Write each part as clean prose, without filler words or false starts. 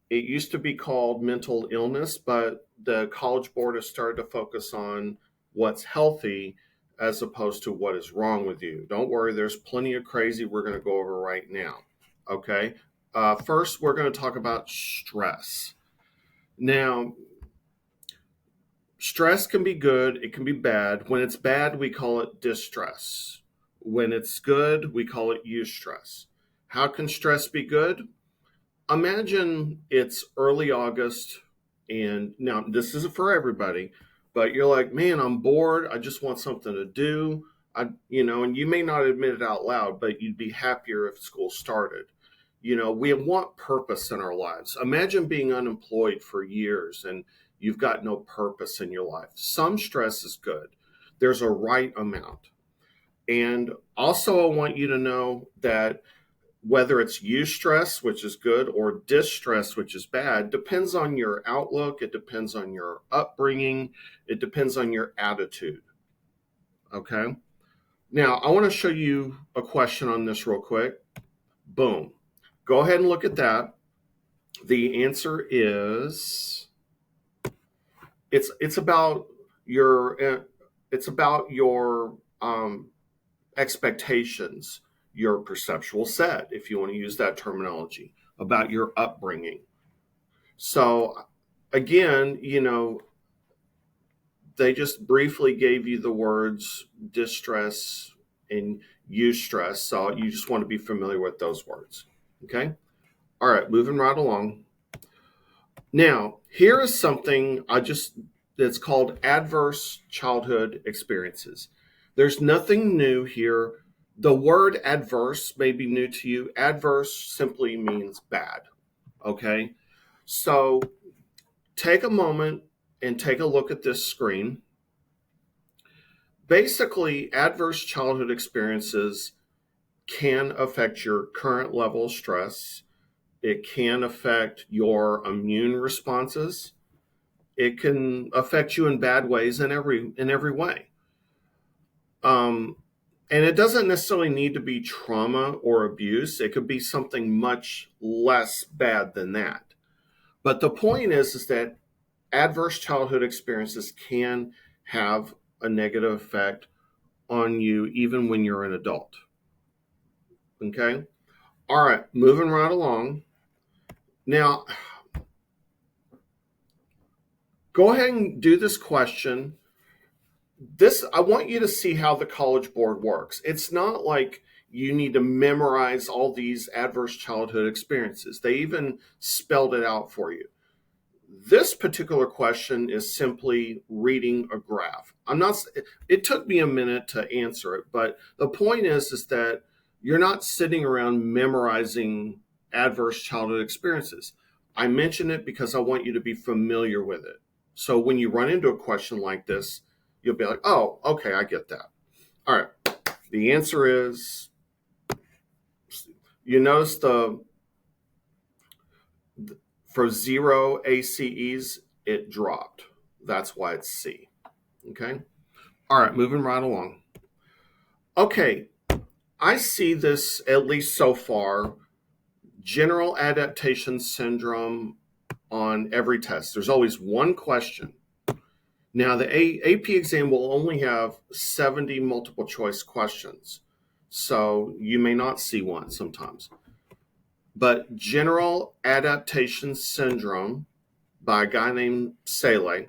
It used to be called mental illness, but the College Board has started to focus on what's healthy as opposed to what is wrong with you. Don't worry, there's plenty of crazy we're going to go over right now. Okay. First, we're going to talk about stress. Now, stress can be good, it can be bad. When it's bad, we call it distress. When it's good, we call it eustress. How can stress be good? Imagine it's early August, and now this isn't for everybody, but you're like, man, I'm bored. I just want something to do. And you may not admit it out loud, but you'd be happier if school started. We want purpose in our lives. Imagine being unemployed for years and you've got no purpose in your life. Some stress is good. There's a right amount. And also, I want you to know that whether it's eustress, which is good, or distress, which is bad, depends on your outlook. It depends on your upbringing. It depends on your attitude. Okay. Now, I want to show you a question on this real quick. Boom. Go ahead and look at that. The answer is it's about your expectations, your perceptual set, if you want to use that terminology, about your upbringing. So again, they just briefly gave you the words distress and eustress, so you just want to be familiar with those words. Okay. All right, moving right along. Now, here is something that's called adverse childhood experiences. There's nothing new here. The word adverse may be new to you. Adverse simply means bad. Okay? So take a moment and take a look at this screen. Basically, adverse childhood experiences can affect your current level of stress. It can affect your immune responses. It can affect you in bad ways in every way. And it doesn't necessarily need to be trauma or abuse. It could be something much less bad than that. But the point is that adverse childhood experiences can have a negative effect on you even when you're an adult. Okay? All right, moving right along. Now, go ahead and do this question. I want you to see how the College Board works. It's not like you need to memorize all these adverse childhood experiences. They even spelled it out for you. This particular question is simply reading a graph. It took me a minute to answer it, but the point is that you're not sitting around memorizing adverse childhood experiences. I mention it because I want you to be familiar with it. So when you run into a question like this, you'll be like, oh, okay, I get that. All right. The answer is, you notice for 0 ACEs, it dropped. That's why it's C. Okay. All right, moving right along. Okay, I see this, at least so far, general adaptation syndrome on every test. There's always one question. Now, the AP exam will only have 70 multiple choice questions, so you may not see one sometimes. But general adaptation syndrome by a guy named Sele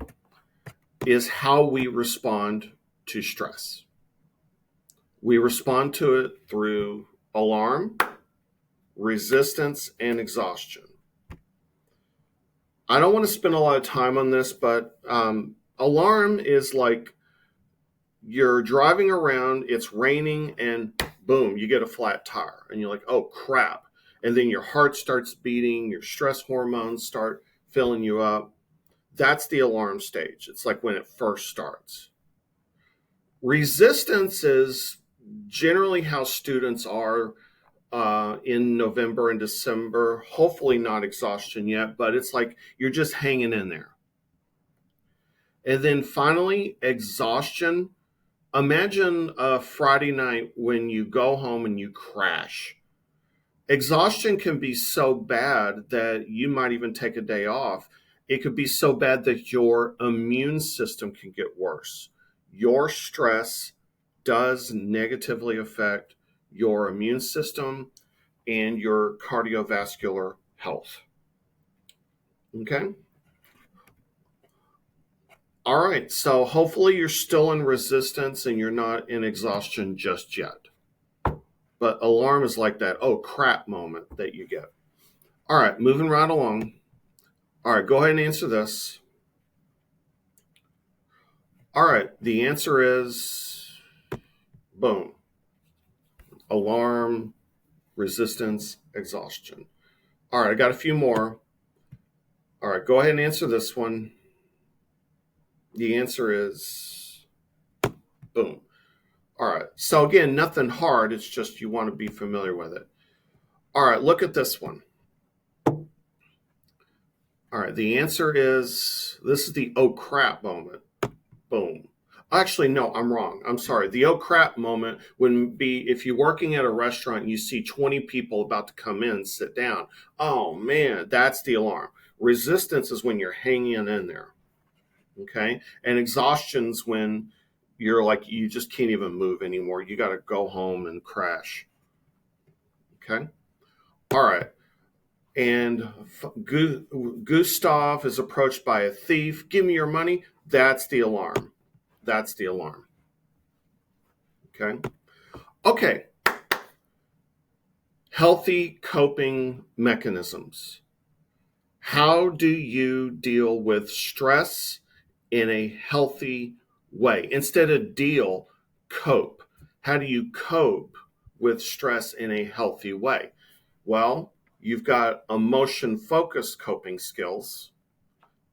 is how we respond to stress. We respond to it through alarm, resistance, and exhaustion. I don't want to spend a lot of time on this, but alarm is like you're driving around, it's raining, and boom, you get a flat tire. And you're like, oh, crap. And then your heart starts beating, your stress hormones start filling you up. That's the alarm stage. It's like when it first starts. Resistance is generally how students are in November and December. Hopefully not exhaustion yet, but it's like you're just hanging in there. And then finally, exhaustion. Imagine a Friday night when you go home and you crash. Exhaustion can be so bad that you might even take a day off. It could be so bad that your immune system can get worse. Your stress does negatively affect your immune system and your cardiovascular health. Okay? All right. So hopefully you're still in resistance and you're not in exhaustion just yet. But alarm is like that oh crap moment that you get. All right, moving right along. All right, go ahead and answer this. All right, the answer is boom. Alarm, resistance, exhaustion. All right, I got a few more. All right, go ahead and answer this one. The answer is boom. All right, so again, nothing hard. It's just you want to be familiar with it. All right, look at this one. All right, the answer is this is the oh crap moment. Boom. Actually, no, I'm wrong. I'm sorry. The oh crap moment would be if you're working at a restaurant and you see 20 people about to come in, sit down. Oh man, that's the alarm. Resistance is when you're hanging in there. Okay. And exhaustion's when you're like, you just can't even move anymore. You got to go home and crash. Okay. All right. And Gustav is approached by a thief. Give me your money. That's the alarm. That's the alarm. Okay. Okay. Healthy coping mechanisms. How do you deal with stress in a healthy way? Instead of deal, cope. How do you cope with stress in a healthy way? Well, you've got emotion focused coping skills.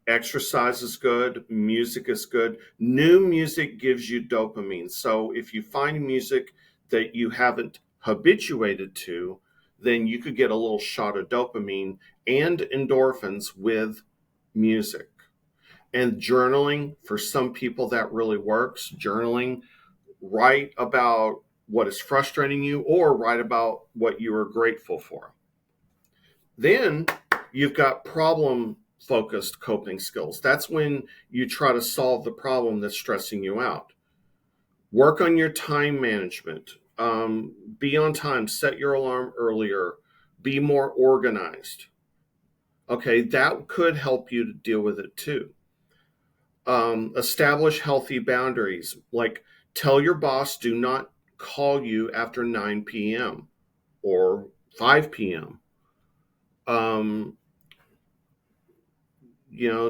Exercise is good, music is good. New music gives you dopamine. So if you find music that you haven't habituated to, then you could get a little shot of dopamine and endorphins with music. And journaling, for some people that really works. Journaling, write about what is frustrating you or write about what you are grateful for. Then you've got problem focused coping skills. That's when you try to solve the problem that's stressing you out. Work on your time management. Be on time, set your alarm earlier, be more organized. Okay, that could help you to deal with it too. Establish healthy boundaries, like tell your boss do not call you after 9 p.m. or 5 p.m.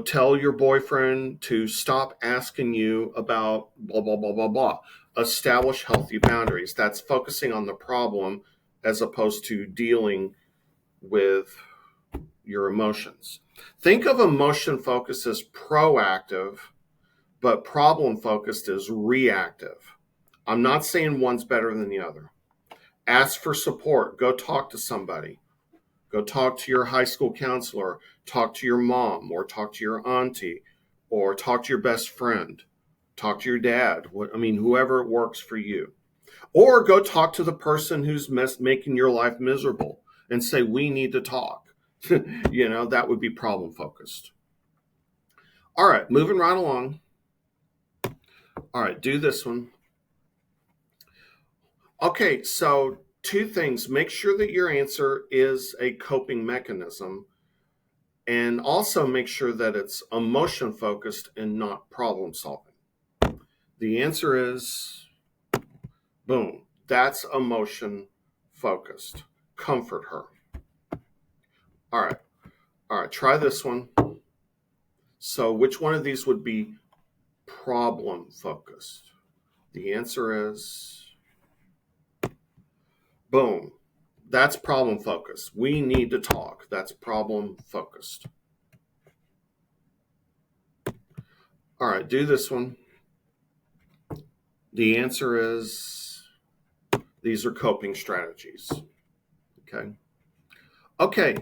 Tell your boyfriend to stop asking you about blah, blah, blah, blah, blah. Establish healthy boundaries. That's focusing on the problem as opposed to dealing with your emotions. Think of emotion focused as proactive, but problem focused as reactive. I'm not saying one's better than the other. Ask for support. Go talk to somebody. Go talk to your high school counselor, talk to your mom, or talk to your auntie, or talk to your best friend, talk to your dad. Whoever works for you. Or go talk to the person who's making your life miserable and say, we need to talk. That would be problem focused. All right, moving right along. All right, do this one. Okay, so two things. Make sure that your answer is a coping mechanism, and also make sure that it's emotion focused and not problem solving. The answer is boom. That's emotion focused. Comfort her. All right. All right. Try this one. So, which one of these would be problem focused? The answer is boom. That's problem focused. We need to talk. That's problem focused. All right, do this one. The answer is these are coping strategies. Okay. Okay.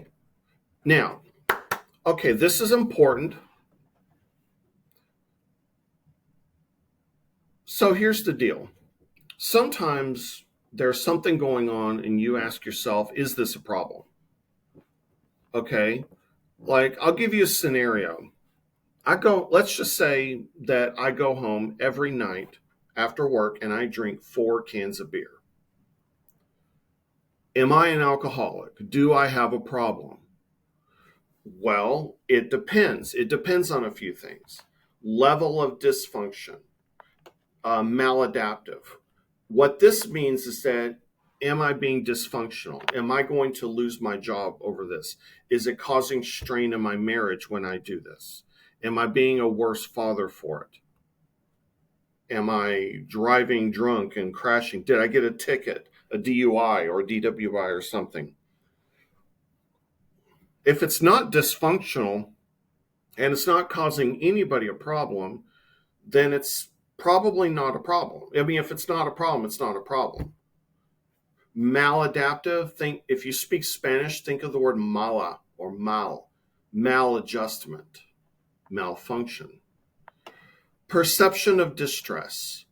Now, this is important. So here's the deal. Sometimes there's something going on and you ask yourself, is this a problem? Okay. Like, I'll give you a scenario. Let's just say that I go home every night after work and I drink 4 cans of beer. Am I an alcoholic? Do I have a problem? Well, it depends. It depends on a few things. Level of dysfunction, maladaptive. What this means is that, am I being dysfunctional? Am I going to lose my job over this? Is it causing strain in my marriage when I do this? Am I being a worse father for it? Am I driving drunk and crashing? Did I get a ticket, a DUI or DWI or something? If it's not dysfunctional and it's not causing anybody a problem, then it's probably not a problem. I mean, if it's not a problem, it's not a problem. Maladaptive, if you speak Spanish, think of the word mala or maladjustment, malfunction. Perception of distress.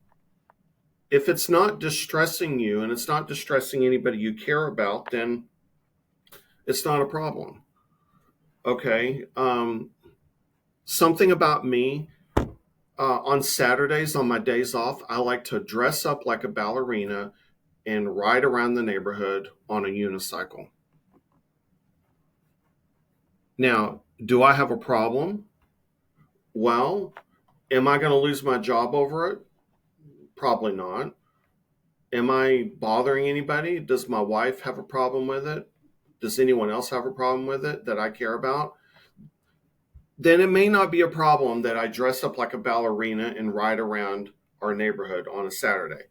If it's not distressing you and it's not distressing anybody you care about, then it's not a problem. Okay. Something about me, on Saturdays, on my days off, I like to dress up like a ballerina and ride around the neighborhood on a unicycle. Now, do I have a problem? Well, am I going to lose my job over it? Probably not. Am I bothering anybody? Does my wife have a problem with it? Does anyone else have a problem with it that I care about? Then it may not be a problem that I dress up like a ballerina and ride around our neighborhood on a Saturday.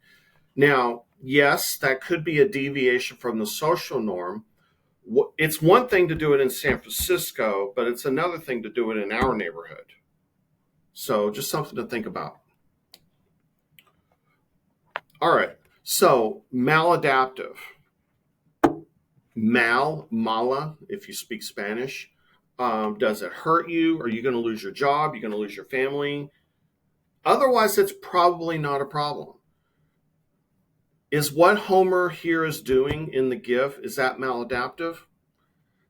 Now, yes, that could be a deviation from the social norm. It's one thing to do it in San Francisco, but it's another thing to do it in our neighborhood. So just something to think about. All right. So maladaptive. Mala, if you speak Spanish. Does it hurt you? Are you going to lose your job? Are you going to lose your family? Otherwise, it's probably not a problem. Is what Homer here is doing in the GIF, is that maladaptive?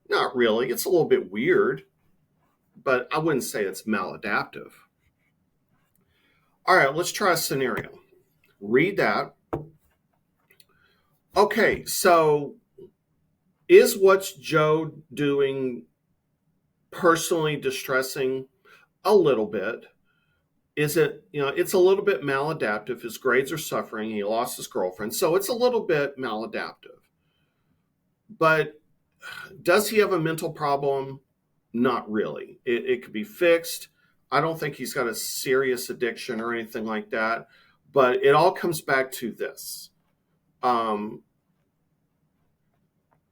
Not really. It's a little bit weird, but I wouldn't say it's maladaptive. All right, let's try a scenario. Read that. Okay, so is what's Joe doing personally distressing? A little bit. Is it, it's a little bit maladaptive. His grades are suffering. He lost his girlfriend. So it's a little bit maladaptive. But does he have a mental problem? Not really. It could be fixed. I don't think he's got a serious addiction or anything like that. But it all comes back to this.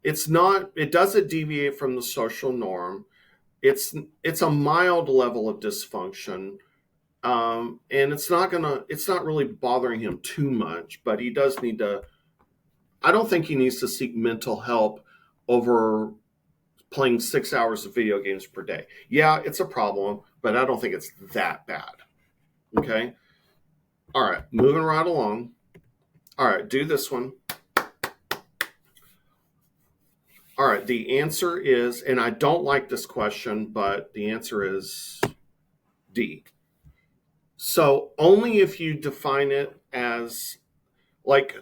It doesn't deviate from the social norm. It's a mild level of dysfunction. And it's not really bothering him too much, but he does need to, I don't think he needs to seek mental help over playing 6 hours of video games per day. Yeah, it's a problem, but I don't think it's that bad. Okay. All right. Moving right along. All right. Do this one. All right. The answer is, and I don't like this question, but the answer is D. So only if you define it as like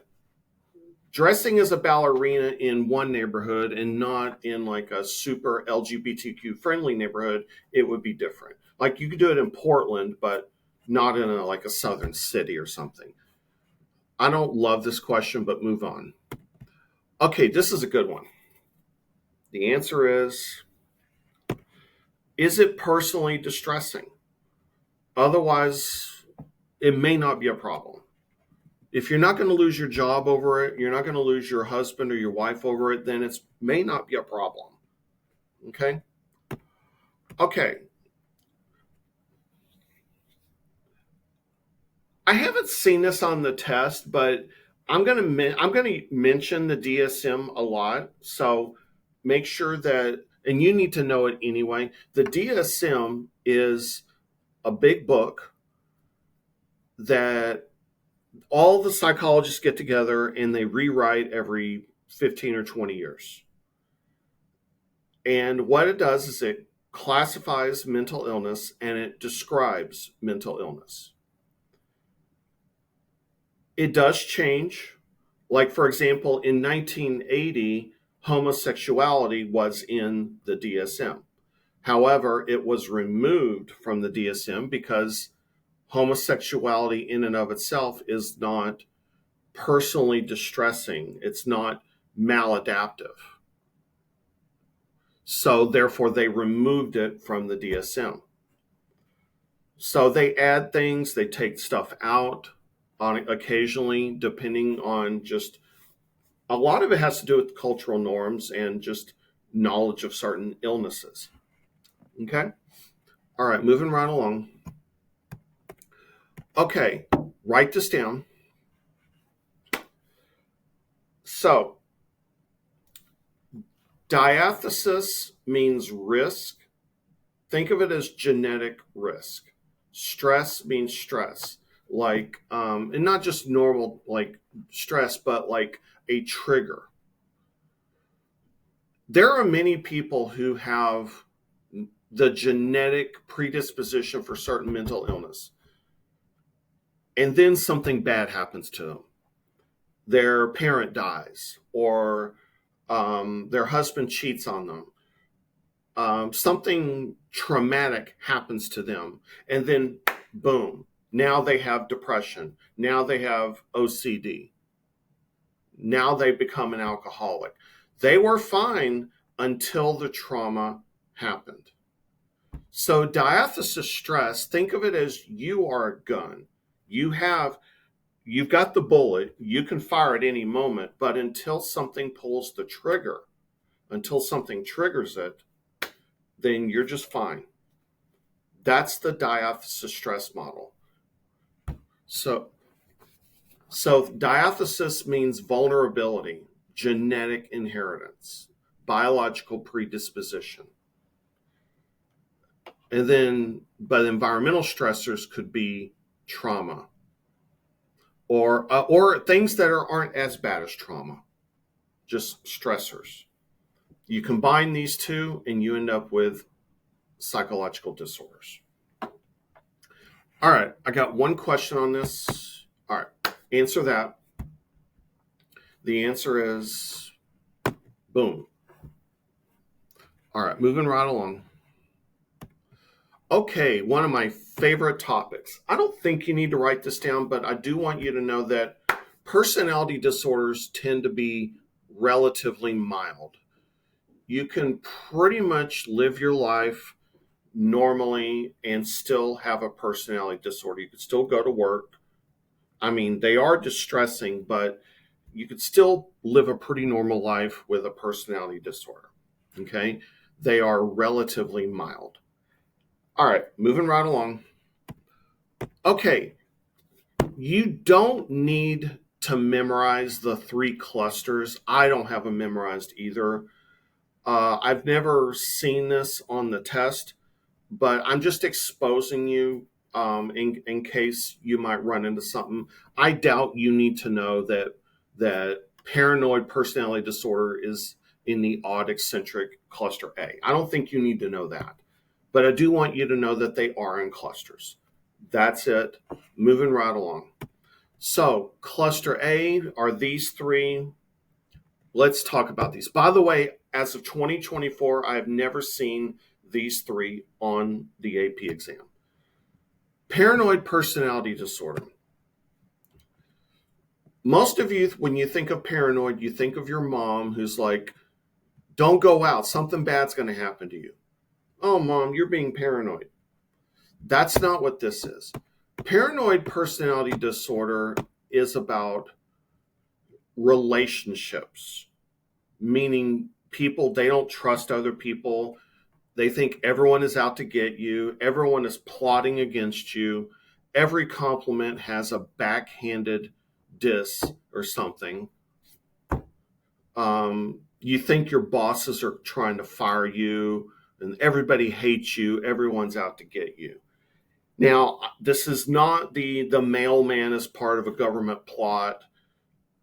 dressing as a ballerina in one neighborhood and not in like a super LGBTQ friendly neighborhood, it would be different. Like you could do it in Portland, but not in like a southern city or something. I don't love this question, but move on. Okay, this is a good one. The answer is it personally distressing? Otherwise, it may not be a problem. If you're not going to lose your job over it, you're not going to lose your husband or your wife over it, then it may not be a problem. Okay? Okay. I haven't seen this on the test, but I'm going to mention the DSM a lot. So make sure that, and you need to know it anyway. The DSM is a big book that All the psychologists get together and they rewrite every 15 or 20 years. And what it does is it classifies mental illness and it describes mental illness. It does change. Like, for example, in 1980, homosexuality was in the DSM. However, it was removed from the DSM because homosexuality in and of itself is not personally distressing. It's not maladaptive. So therefore they removed it from the DSM. So they add things, they take stuff out on occasionally, depending on just a lot of it has to do with cultural norms and just knowledge of certain illnesses. Okay? All right, moving right along. Okay, write this down. So, diathesis means risk. Think of it as genetic risk. Stress means stress, like, and not just normal like stress, but like a trigger. There are many people who have the genetic predisposition for certain mental illness, and then something bad happens to them. Their parent dies, or their husband cheats on them. Something traumatic happens to them, and then boom, now they have depression. Now they have OCD. Now they become an alcoholic. They were fine until the trauma happened. So diathesis stress, think of it as you are a gun. You've got the bullet, you can fire at any moment, but until something pulls the trigger, until something triggers it, then you're just fine. That's the diathesis stress model. So diathesis means vulnerability, genetic inheritance, biological predisposition. And then, but environmental stressors could be trauma, or things that aren't as bad as trauma, just stressors. You combine these two, and you end up with psychological disorders. All right, I got one question on this. All right, answer that. The answer is boom. All right, moving right along. Okay, one of my favorite topics. I don't think you need to write this down, but I do want you to know that personality disorders tend to be relatively mild. You can pretty much live your life normally and still have a personality disorder. You could still go to work. I mean, they are distressing, but you could still live a pretty normal life with a personality disorder. Okay? They are relatively mild. All right, moving right along. Okay, you don't need to memorize the 3 clusters. I don't have them memorized either. I've never seen this on the test, but I'm just exposing you in case you might run into something. I doubt you need to know that paranoid personality disorder is in the odd eccentric cluster A. I don't think you need to know that, but I do want you to know that they are in clusters. That's it. Moving right along. So cluster A are these 3. Let's talk about these. By the way, as of 2024, I have never seen these 3 on the AP exam. Paranoid personality disorder. Most of you, when you think of paranoid, you think of your mom who's like, don't go out, something bad's going to happen to you. Oh, mom, you're being paranoid. That's not what this is. Paranoid personality disorder is about relationships, meaning people, they don't trust other people. They think everyone is out to get you. Everyone is plotting against you. Every compliment has a backhanded diss or something. You think your bosses are trying to fire you, and everybody hates you. Everyone's out to get you. Now, this is not the mailman is part of a government plot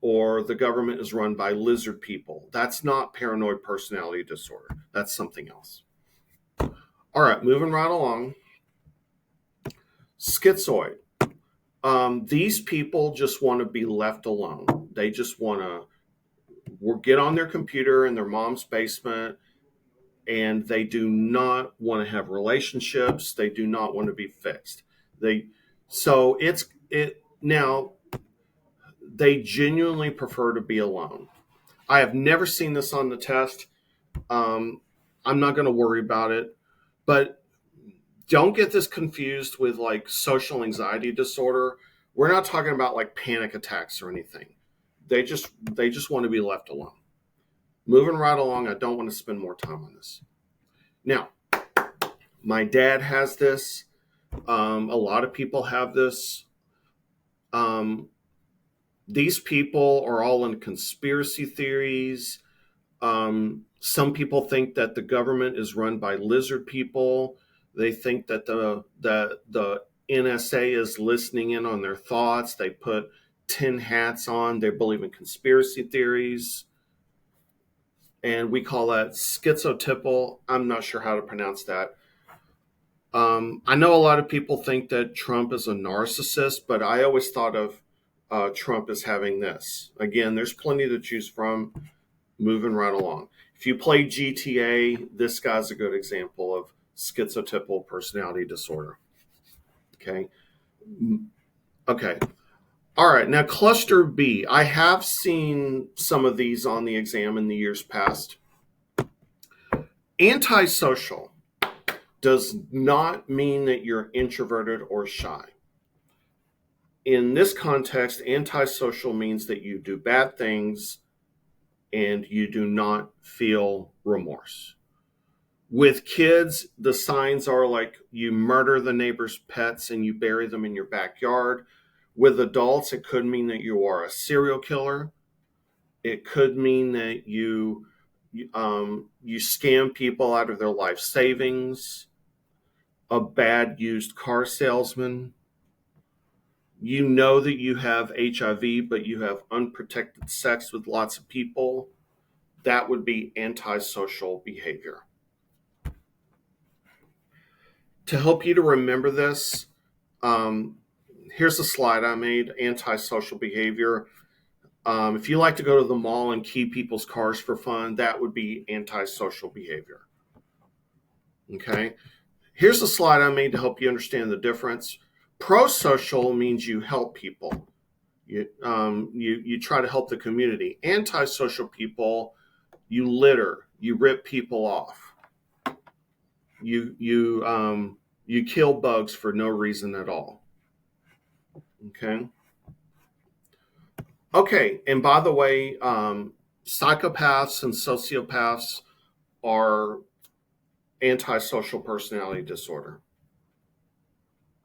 or the government is run by lizard people. That's not paranoid personality disorder. That's something else. All right, moving right along. Schizoid. These people just want to be left alone. They just want to get on their computer in their mom's basement, and they do not want to have relationships. They do not want to be fixed. They so it now they genuinely prefer to be alone. I have never seen this on the test. I'm not going to worry about it, but don't get this confused with like social anxiety disorder. We're not talking about like panic attacks or anything. They just want to be left alone. Moving right along, I don't want to spend more time on this. Now, my dad has this. A lot of people have this. These people are all in conspiracy theories. Some people think that the government is run by lizard people. They think that the NSA is listening in on their thoughts. They put tin hats on. They believe in conspiracy theories. And we call that schizotypal. I'm not sure how to pronounce that. I know a lot of people think that Trump is a narcissist, but I always thought of Trump as having this. Again, there's plenty to choose from. Moving right along. If you play GTA, this guy's a good example of schizotypal personality disorder. Okay. Okay. All right. Now, cluster B. I have seen some of these on the exam in the years past. Antisocial does not mean that you're introverted or shy. In this context, antisocial means that you do bad things and you do not feel remorse. With kids, the signs are like you murder the neighbor's pets and you bury them in your backyard. With adults, it could mean that you are a serial killer. It could mean that you scam people out of their life savings, a bad used car salesman. You know that you have HIV, but you have unprotected sex with lots of people. That would be antisocial behavior. To help you to remember this, here's a slide I made, antisocial behavior. If you like to go to the mall and key people's cars for fun, that would be antisocial behavior. Okay. Here's a slide I made to help you understand the difference. Pro-social means you help people. You try to help the community. Antisocial people, you litter, you rip people off. You kill bugs for no reason at all. Okay. Okay, and by the way, psychopaths and sociopaths are antisocial personality disorder.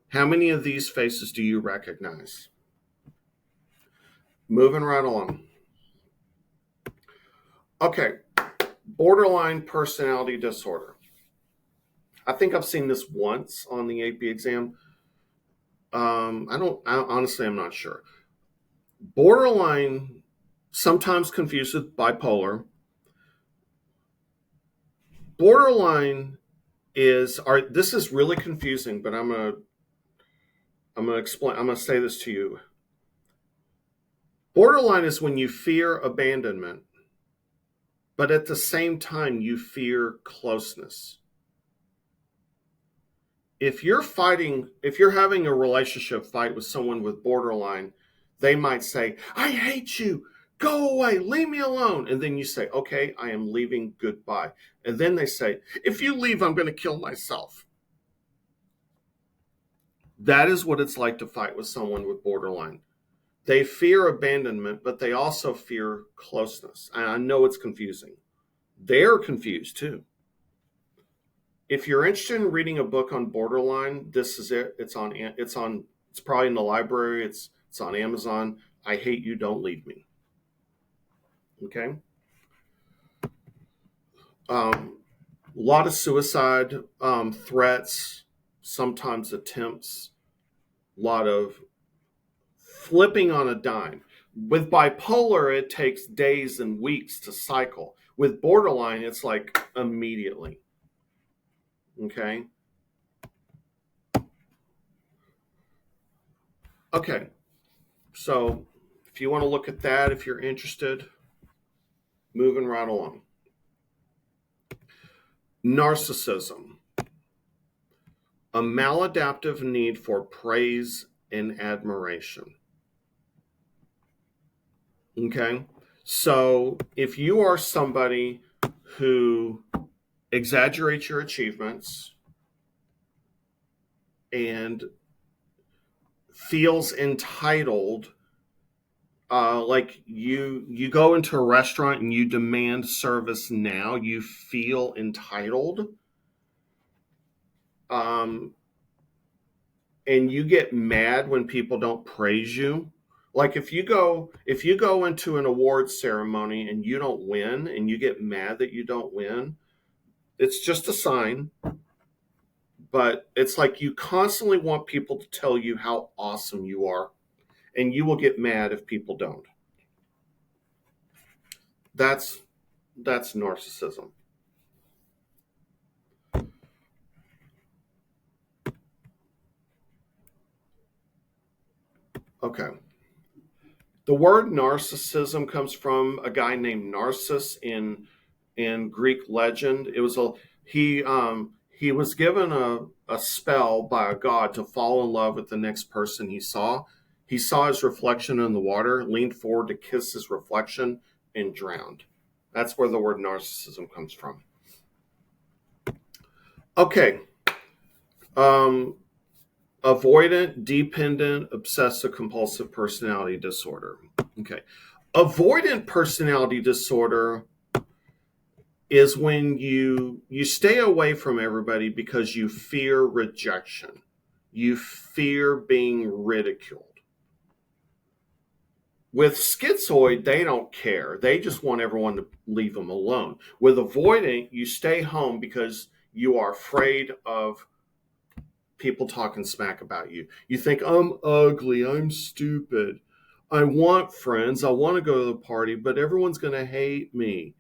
How many of these faces do you recognize? Moving right along. Okay, borderline personality disorder. I think I've seen this once on the AP exam. Honestly, I'm not sure. Borderline, sometimes confused with bipolar. Borderline this is really confusing, but I'm gonna explain. I'm gonna say this to you. Borderline is when you fear abandonment, but at the same time you fear closeness. If you're having a relationship fight with someone with borderline, they might say, "I hate you. Go away. Leave me alone." And then you say, "Okay, I am leaving. Goodbye." And then they say, "If you leave, I'm going to kill myself." That is what it's like to fight with someone with borderline. They fear abandonment, but they also fear closeness. And I know it's confusing. They're confused too. If you're interested in reading a book on borderline, this is it. It's probably in the library. It's on Amazon. I Hate You, Don't Leave Me. Okay. A lot of suicide threats. sometimes attempts, a lot of flipping on a dime. With bipolar, it takes days and weeks to cycle. With borderline, it's like immediately. Okay. Okay. So if you want to look at that, if you're interested, moving right along. Narcissism, a maladaptive need for praise and admiration. Okay. So if you are somebody who exaggerates your achievements and feels entitled, like you go into a restaurant and you demand service now, you feel entitled, um, and you get mad when people don't praise you. Like if you go into an awards ceremony and you don't win and you get mad that you don't win, it's just a sign. But it's like you constantly want people to tell you how awesome you are, and you will get mad if people don't. That's narcissism. Okay. The word narcissism comes from a guy named Narcissus in Greek legend. It was a he was given a spell by a god to fall in love with the next person he saw. He saw his reflection in the water, leaned forward to kiss his reflection, and drowned. That's where the word narcissism comes from. Okay. Um, Avoidant, dependent, obsessive compulsive personality disorder. Okay. Avoidant personality disorder is when you stay away from everybody because you fear rejection. You fear being ridiculed. With schizoid, they don't care. They just want everyone to leave them alone. With avoidant, you stay home because you are afraid of people talking smack about you. You think, I'm ugly, I'm stupid. I want friends, I want to go to the party, but everyone's going to hate me.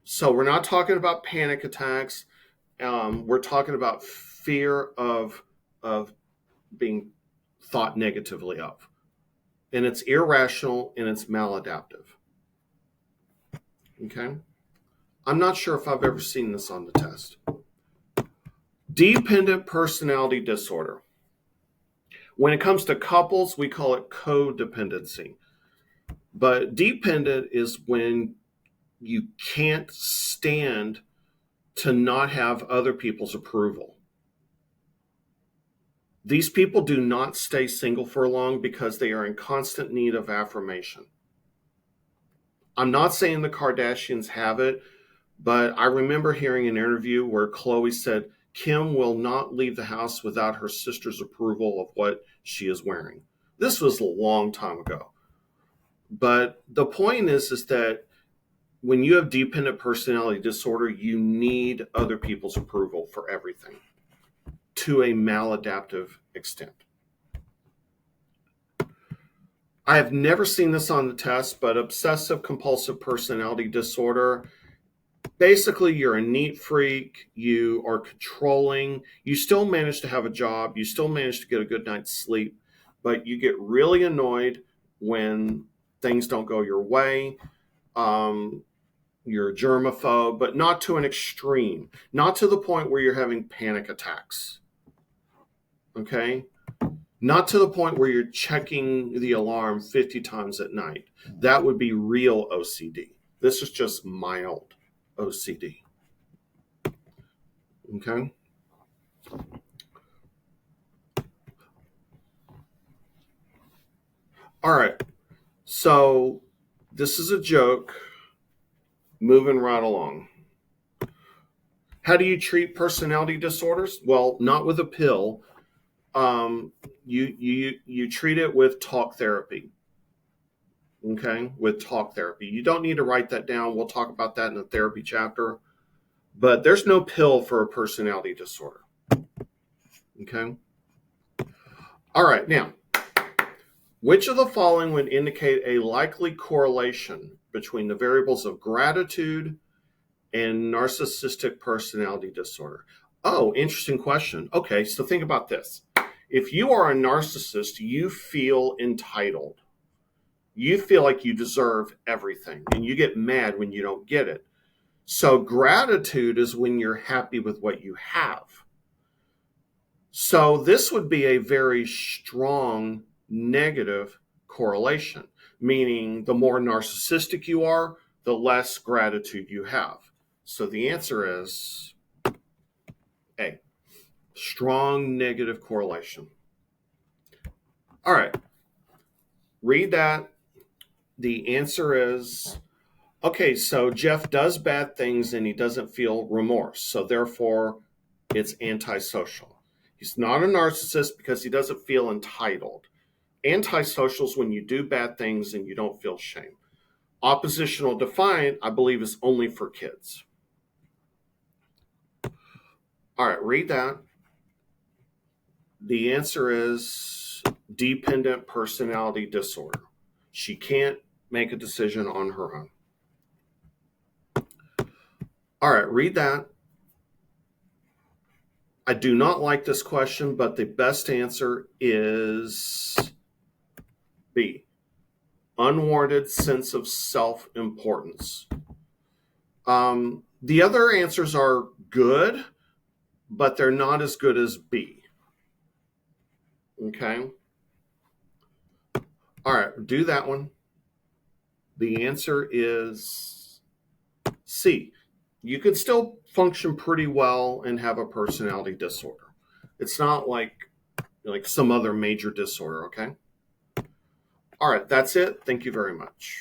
So we're not talking about panic attacks. We're talking about fear of being thought negatively of, and it's irrational and it's maladaptive. Okay, I'm not sure if I've ever seen this on the test. Dependent personality disorder. When it comes to couples, we call it codependency. But dependent is when you can't stand to not have other people's approval. These people do not stay single for long because they are in constant need of affirmation. I'm not saying the Kardashians have it, but I remember hearing an interview where Khloe said Kim will not leave the house without her sister's approval of what she is wearing. This was a long time ago. But the point is that when you have dependent personality disorder, you need other people's approval for everything to a maladaptive extent. I have never seen this on the test, but obsessive compulsive personality disorder, basically you're a neat freak, you are controlling, you still manage to have a job, you still manage to get a good night's sleep, but you get really annoyed when things don't go your way. You're a germaphobe, but not to an extreme, not to the point where you're having panic attacks. Okay? Not to the point where you're checking the alarm 50 times at night. That would be real OCD. This is just mild OCD. Okay? All right. So this is a joke. Moving right along. How do you treat personality disorders? Well, not with a pill. You treat it with talk therapy. Okay, with talk therapy. You don't need to write that down. We'll talk about that in the therapy chapter. But there's no pill for a personality disorder. Okay. All right. Now, which of the following would indicate a likely correlation between the variables of gratitude and narcissistic personality disorder? Oh, interesting question. Okay, so think about this. If you are a narcissist, you feel entitled. You feel like you deserve everything, and you get mad when you don't get it. So, gratitude is when you're happy with what you have. So, this would be a very strong negative correlation, meaning the more narcissistic you are, the less gratitude you have. So, the answer is A, strong negative correlation. All right, read that. The answer is okay, so Jeff does bad things and he doesn't feel remorse. So therefore, it's antisocial. He's not a narcissist because he doesn't feel entitled. Antisocial is when you do bad things and you don't feel shame. Oppositional defiant, I believe, is only for kids. All right, read that. The answer is dependent personality disorder. She can't make a decision on her own. All right, read that. I do not like this question, but the best answer is B, unwarranted sense of self-importance. The other answers are good, but they're not as good as B. Okay. All right, do that one. The answer is C. You can still function pretty well and have a personality disorder. It's not like some other major disorder, okay? All right, that's it. Thank you very much.